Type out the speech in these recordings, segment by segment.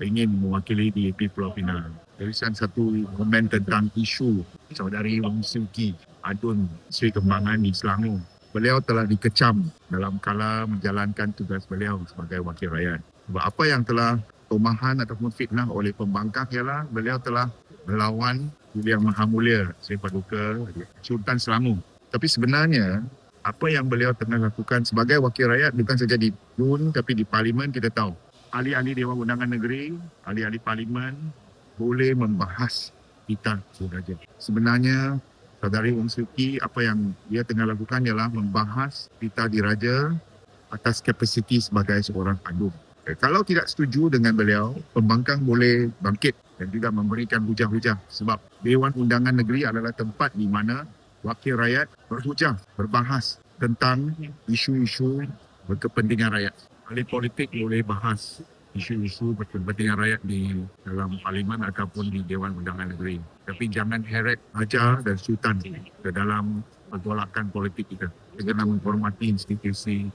ingin mewakili DAP Pulau Pinang. Tulisan satu komen tentang isu saudari Wong Siew Kee Adun Sri Kembangan di Selangor. Beliau telah dikecam dalam kala menjalankan tugas beliau sebagai wakil rakyat. Sebab apa yang telah tomahan ataupun fitnah oleh pembangkang ialah beliau telah melawan Yang Maha Mulia Sri Paduka Sultan Selangor. Tapi sebenarnya apa yang beliau tengah lakukan sebagai wakil rakyat bukan saja di DUN tapi di Parlimen. Kita tahu ahli-ahli Dewan Undangan Negeri, ahli-ahli Parlimen boleh membahas kita Diraja. Sebenarnya saudari Wong Siew Kee apa yang dia tengah lakukan ialah membahas kita Diraja atas kapasiti sebagai seorang adun. Kalau tidak setuju dengan beliau, pembangkang boleh bangkit dan juga memberikan hujah-hujah sebab Dewan Undangan Negeri adalah tempat di mana wakil rakyat berhujah, berbahas tentang isu-isu berkepentingan rakyat. Ahli politik boleh bahas isu-isu berkepentingan rakyat di dalam Parlimen ataupun di Dewan Undangan Negeri. Tapi jangan heret Raja dan Sultan ke dalam pergolakan politik kita. Kita kena menghormati institusi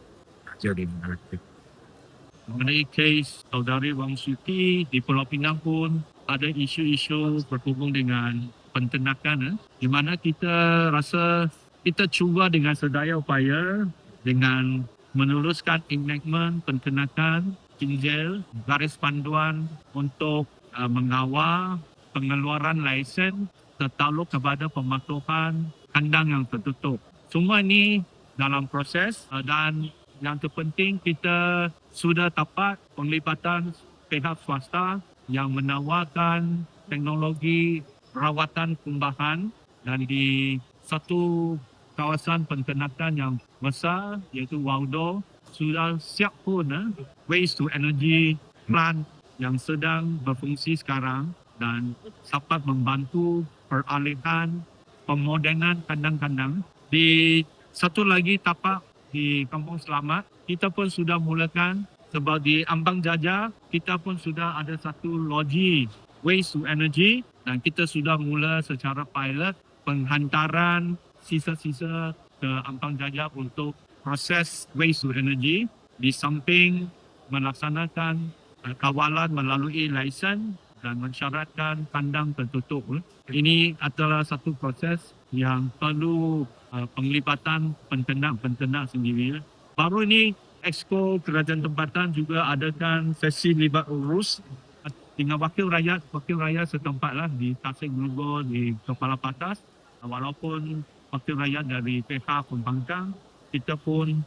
Raja di negara kita. Mengenai kes saudari Wong Siew Kee di Pulau Pinang pun ada isu-isu berhubung dengan penternakan, di mana kita rasa kita cuba dengan sedaya upaya dengan meneruskan enactment penternakan Kinjel, garis panduan untuk mengawal pengeluaran lesen tertakluk kepada pemaklukan kandang yang tertutup. Semua ini dalam proses dan yang terpenting kita sudah dapat penglibatan pihak swasta yang menawarkan teknologi rawatan kumbahan dan di satu kawasan penternakan yang besar iaitu Waudo sudah siap pun waste to energy plant yang sedang berfungsi sekarang dan dapat membantu peralihan pemodenan kandang-kandang. Di satu lagi tapak di Kampung Selamat, kita pun sudah mulakan sebab di Ambang Jaja kita pun sudah ada satu loji waste to energy dan kita sudah mula secara pilot penghantaran sisa-sisa ke Ambang Jaja untuk proses waste to energy di samping melaksanakan kawalan melalui lesen dan mensyaratkan kandang tertutup. Ini adalah satu proses yang perlu penglibatan penternak sendiri. Baru ini Exco Kerajaan Tempatan juga adakan sesi libat urus dengan wakil rakyat setempat lah di Tasik Melugor, di Kepala Patas. Walaupun wakil rakyat dari pihak pembangkang, kita pun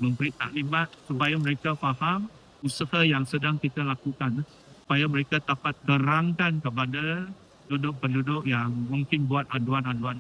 memberi taklimat supaya mereka faham usaha yang sedang kita lakukan, supaya mereka dapat terangkan kepada penduduk-penduduk yang mungkin buat aduan-aduan